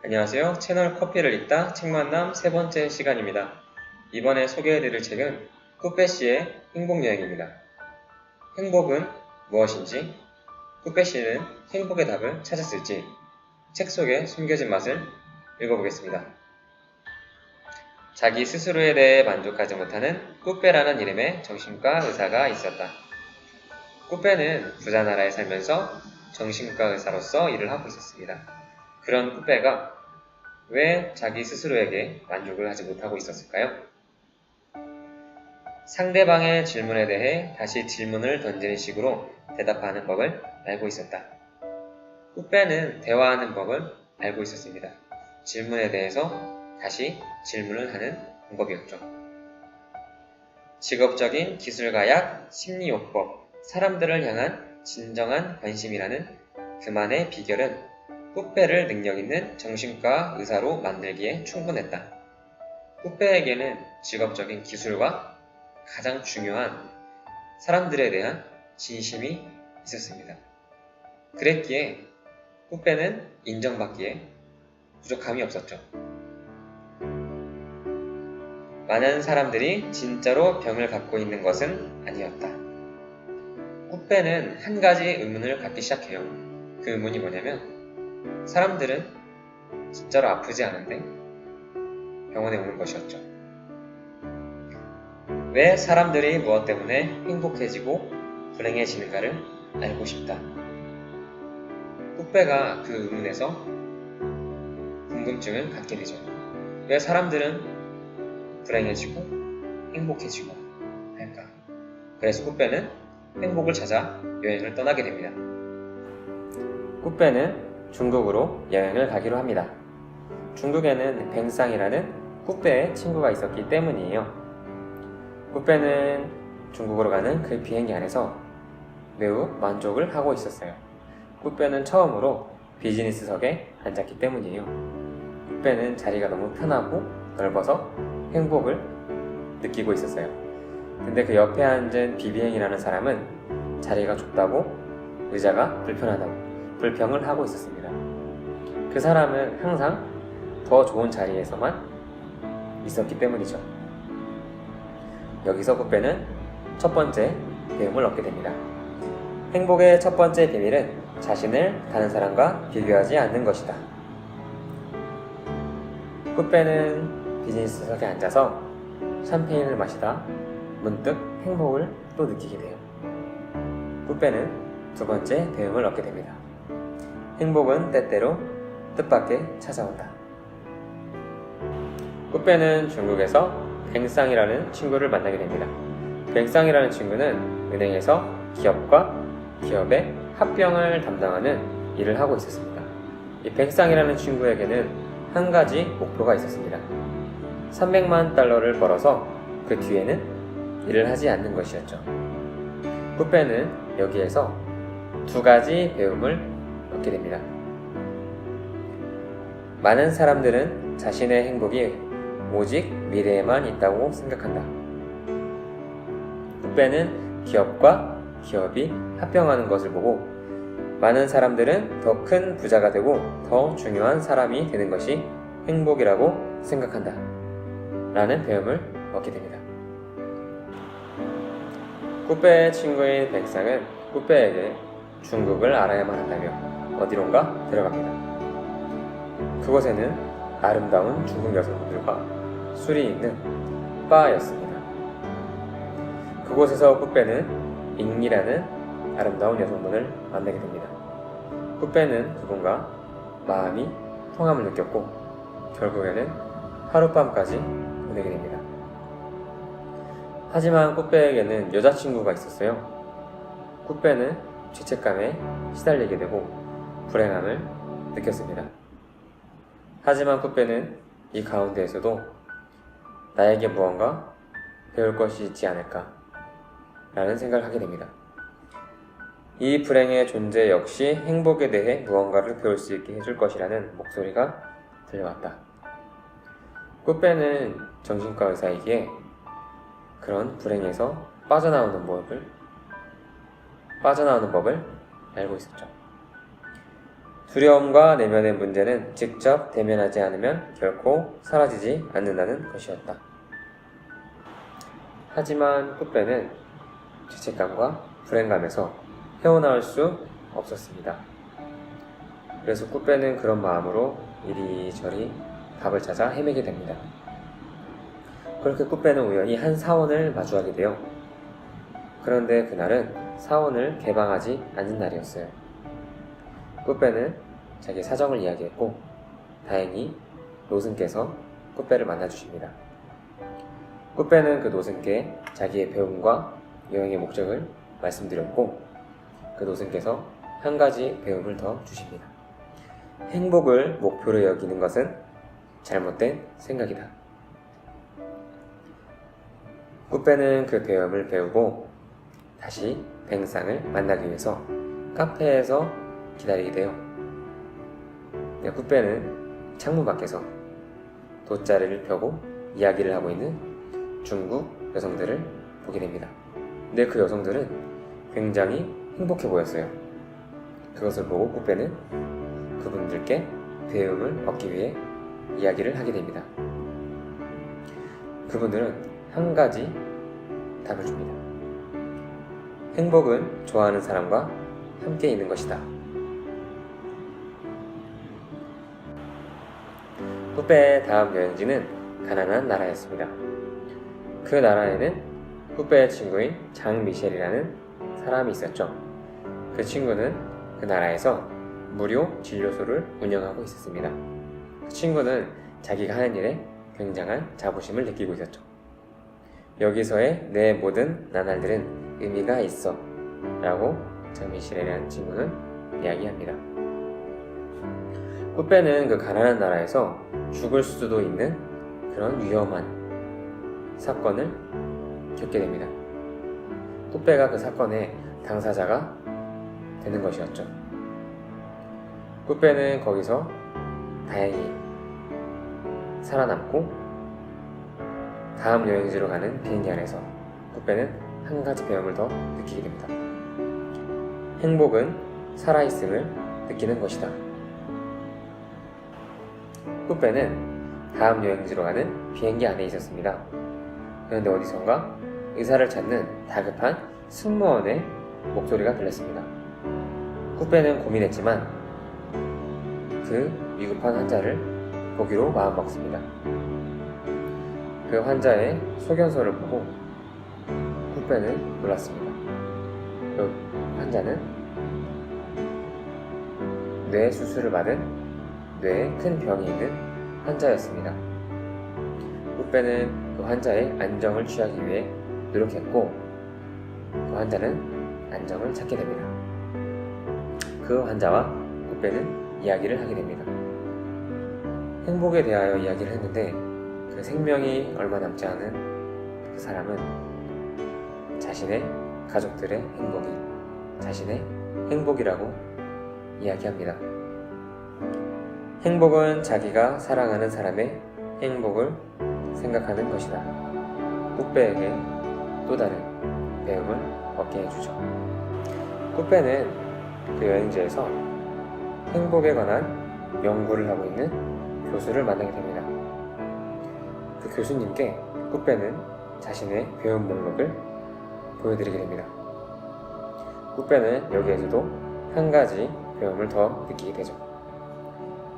안녕하세요. 채널 커피를 읽다 책만남 세 번째 시간입니다. 이번에 소개해드릴 책은 꾸빼씨의 행복여행입니다. 행복은 무엇인지, 꾸빼씨는 행복의 답을 찾았을지 책 속에 숨겨진 맛을 읽어보겠습니다. 자기 스스로에 대해 만족하지 못하는 꾸빼라는 이름의 정신과 의사가 있었다. 꾸빼는 부자 나라에 살면서 정신과 의사로서 일을 하고 있었습니다. 그런 꾸빼가 왜 자기 스스로에게 만족을 하지 못하고 있었을까요? 상대방의 질문에 대해 다시 질문을 던지는 식으로 대답하는 법을 알고 있었다. 꾸빼는 대화하는 법을 알고 있었습니다. 질문에 대해서 다시 질문을 하는 방법이었죠. 직업적인 기술가약, 심리요법, 사람들을 향한 진정한 관심이라는 그만의 비결은 꾸빼를 능력있는 정신과 의사로 만들기에 충분했다. 꾸빼에게는 직업적인 기술과 가장 중요한 사람들에 대한 진심이 있었습니다. 그랬기에 꾸빼는 인정받기에 부족함이 없었죠. 많은 사람들이 진짜로 병을 갖고 있는 것은 아니었다. 꾸빼는 한 가지 의문을 갖기 시작해요. 그 의문이 뭐냐면 사람들은 진짜로 아프지 않은데 병원에 오는 것이었죠. 왜 사람들이 무엇 때문에 행복해지고 불행해지는가를 알고 싶다. 꾸빼가 그 의문에서 궁금증을 갖게 되죠. 왜 사람들은 불행해지고 행복해지고 할까? 그래서 꾸빼는 행복을 찾아 여행을 떠나게 됩니다. 꾸빼는 중국으로 여행을 가기로 합니다. 중국에는 뱅상이라는 꾸빼의 친구가 있었기 때문이에요. 꾸빼는 중국으로 가는 그 비행기 안에서 매우 만족을 하고 있었어요. 꾸빼는 처음으로 비즈니스석에 앉았기 때문이에요. 꾸빼는 자리가 너무 편하고 넓어서 행복을 느끼고 있었어요. 근데 그 옆에 앉은 비비행이라는 사람은 자리가 좁다고 의자가 불편하다고 불평을 하고 있었습니다. 그 사람은 항상 더 좋은 자리에서만 있었기 때문이죠. 여기서 꾸빼는 첫 번째 배움을 얻게 됩니다. 행복의 첫 번째 비밀은 자신을 다른 사람과 비교하지 않는 것이다. 꾸빼는 비즈니스석에 앉아서 샴페인을 마시다 문득 행복을 또 느끼게 돼요. 꾸빼는 두 번째 배움을 얻게 됩니다. 행복은 때때로 뜻밖의 찾아온다. 꾸빼는 중국에서 뱅상이라는 친구를 만나게 됩니다. 뱅상이라는 친구는 은행에서 기업과 기업의 합병을 담당하는 일을 하고 있었습니다. 이 뱅상이라는 친구에게는 한 가지 목표가 있었습니다. 300만 달러를 벌어서 그 뒤에는 일을 하지 않는 것이었죠. 꾸빼는 여기에서 두 가지 배움을 얻게 됩니다. 많은 사람들은 자신의 행복이 오직 미래에만 있다고 생각한다. 꾸빼는 기업과 기업이 합병하는 것을 보고 많은 사람들은 더 큰 부자가 되고 더 중요한 사람이 되는 것이 행복이라고 생각한다. 라는 배움을 얻게 됩니다. 꾸빼의 친구인 뱅상은 꾸빼에게 중국을 알아야만 한다며 어디론가 들어갑니다. 그곳에는 아름다운 중국 여성분들과 술이 있는 바였습니다. 그곳에서 꾸빼는 잉이라는 아름다운 여성분을 만나게 됩니다. 꾸빼는 그분과 마음이 통함을 느꼈고 결국에는 하룻밤까지 보내게 됩니다. 하지만 꾸빼에게는 여자친구가 있었어요. 꾸빼는 죄책감에 시달리게 되고 불행함을 느꼈습니다. 하지만 꾸빼는 이 가운데에서도 나에게 무언가 배울 것이 있지 않을까 라는 생각을 하게 됩니다. 이 불행의 존재 역시 행복에 대해 무언가를 배울 수 있게 해줄 것이라는 목소리가 들려왔다. 꾸빼는 정신과 의사이기에 그런 불행에서 빠져나오는 법을 알고 있었죠. 두려움과 내면의 문제는 직접 대면하지 않으면 결코 사라지지 않는다는 것이었다. 하지만 꾸빼는 죄책감과 불행감에서 헤어나올 수 없었습니다. 그래서 꾸빼는 그런 마음으로 이리저리 답을 찾아 헤매게 됩니다. 그렇게 꾸빼는 우연히 한 사원을 마주하게 돼요. 그런데 그날은 사원을 개방하지 않는 날이었어요. 꾸빼는 자기 사정을 이야기했고 다행히 노승께서 꾸빼를 만나주십니다. 꾸빼는 그 노승께 자기의 배움과 여행의 목적을 말씀드렸고 그 노승께서 한 가지 배움을 더 주십니다. 행복을 목표로 여기는 것은 잘못된 생각이다. 꾸빼는 그 배움을 배우고 다시 뱅상을 만나기 위해서 카페에서 기다리게 돼요. 꾸빼는 창문 밖에서 돗자리를 펴고 이야기를 하고 있는 중국 여성들을 보게 됩니다. 근데 그 여성들은 굉장히 행복해 보였어요. 그것을 보고 꾸빼는 그분들께 배움을 얻기 위해 이야기를 하게 됩니다. 그분들은 한 가지 답을 줍니다. 행복은 좋아하는 사람과 함께 있는 것이다. 꾸빼의 다음 여행지는 가난한 나라였습니다. 그 나라에는 꾸빼의 친구인 장미셸이라는 사람이 있었죠. 그 친구는 그 나라에서 무료 진료소를 운영하고 있었습니다. 그 친구는 자기가 하는 일에 굉장한 자부심을 느끼고 있었죠. 여기서의 내 모든 나날들은 의미가 있어 라고 장미셸이라는 친구는 이야기합니다. 꾸빼는 그 가난한 나라에서 죽을 수도 있는 그런 위험한 사건을 겪게 됩니다. 꾸빼가 그 사건의 당사자가 되는 것이었죠. 꾸빼는 거기서 다행히 살아남고 다음 여행지로 가는 비행기 안에서 꾸빼는 한 가지 배움을 더 느끼게 됩니다. 행복은 살아있음을 느끼는 것이다. 꾸빼는 다음 여행지로 가는 비행기 안에 있었습니다. 그런데 어디선가 의사를 찾는 다급한 승무원의 목소리가 들렸습니다. 꾸빼는 고민했지만 그 위급한 환자를 보기로 마음먹습니다. 그 환자의 소견서를 보고 꾸빼는 놀랐습니다. 그 환자는 뇌 수술을 받은 뇌에 큰 병이 있는 환자였습니다. 꾸빼는 그 환자의 안정을 취하기 위해 노력했고 그 환자는 안정을 찾게 됩니다. 그 환자와 꾸빼는 이야기를 하게 됩니다. 행복에 대하여 이야기를 했는데 그 생명이 얼마 남지 않은 그 사람은 자신의 가족들의 행복이 자신의 행복이라고 이야기합니다. 행복은 자기가 사랑하는 사람의 행복을 생각하는 것이다. 꾸빼에게 또 다른 배움을 얻게 해주죠. 꾸빼는 그 여행지에서 행복에 관한 연구를 하고 있는 교수를 만나게 됩니다. 그 교수님께 꾸빼는 자신의 배움 목록을 보여드리게 됩니다. 꾸빼는 여기에서도 한 가지 배움을 더 느끼게 되죠.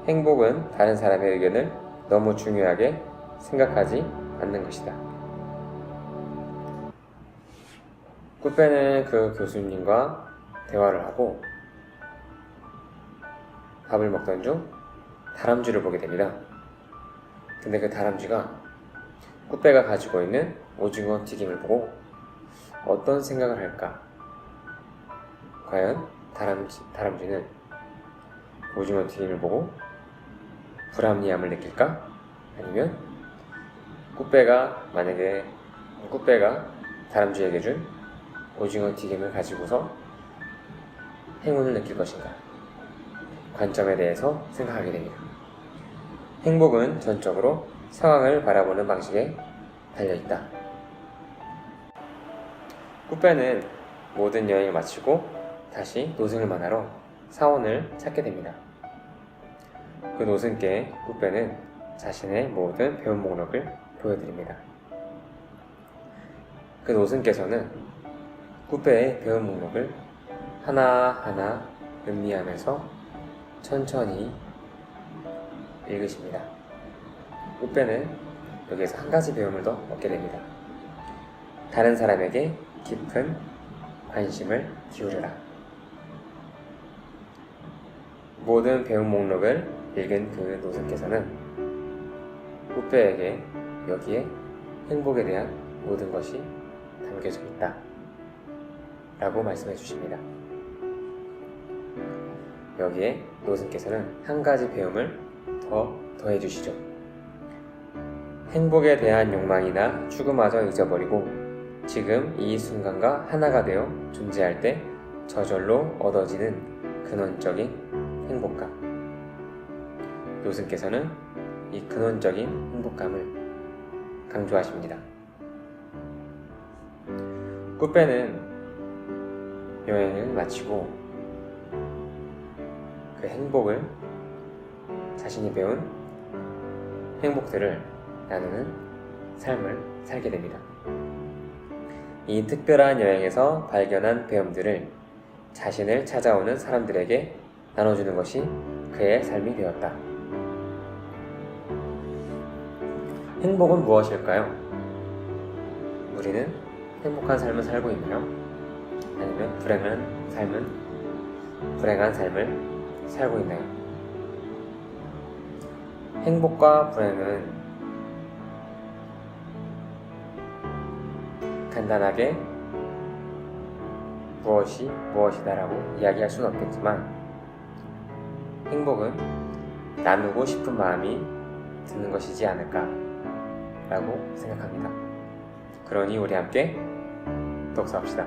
행복은 다른 사람의 의견을 너무 중요하게 생각하지 않는 것이다. 꾸빼는 그 교수님과 대화를 하고 밥을 먹던 중 다람쥐를 보게 됩니다. 근데 그 다람쥐가 꾸빼가 가지고 있는 오징어 튀김을 보고 어떤 생각을 할까? 과연 다람쥐는 오징어 튀김을 보고 불합리함을 느낄까? 아니면 만약에 꾸빼가 다람쥐에게 준 오징어 튀김을 가지고서 행운을 느낄 것인가? 관점에 대해서 생각하게 됩니다. 행복은 전적으로 상황을 바라보는 방식에 달려있다. 꾸빼는 모든 여행을 마치고 다시 노승을 만나러 사원을 찾게 됩니다. 그 노승께 꾸빼는 자신의 모든 배움 목록을 보여드립니다. 그 노승께서는 꾸빼의 배움 목록을 하나하나 음미하면서 천천히 읽으십니다. 꾸빼는 여기에서 한 가지 배움을 더 얻게 됩니다. 다른 사람에게 깊은 관심을 기울여라. 모든 배움 목록을 읽은 그 노승께서는 꾸빼에게 여기에 행복에 대한 모든 것이 담겨져 있다 라고 말씀해 주십니다. 여기에 노승께서는 한 가지 배움을 더 더해 주시죠. 행복에 대한 욕망이나 추구마저 잊어버리고 지금 이 순간과 하나가 되어 존재할 때 저절로 얻어지는 근원적인 행복감. 노승께서는 이 근원적인 행복감을 강조하십니다. 꾸빼는 여행을 마치고 그 행복을 자신이 배운 행복들을 나누는 삶을 살게 됩니다. 이 특별한 여행에서 발견한 배움들을 자신을 찾아오는 사람들에게 나눠주는 것이 그의 삶이 되었다. 행복은 무엇일까요? 우리는 행복한 삶을 살고 있나요? 아니면 불행한 삶을 살고 있나요? 행복과 불행은 간단하게 무엇이 무엇이다라고 이야기할 수는 없겠지만 행복은 나누고 싶은 마음이 드는 것이지 않을까 라고 생각합니다. 그러니 우리 함께 독서합시다.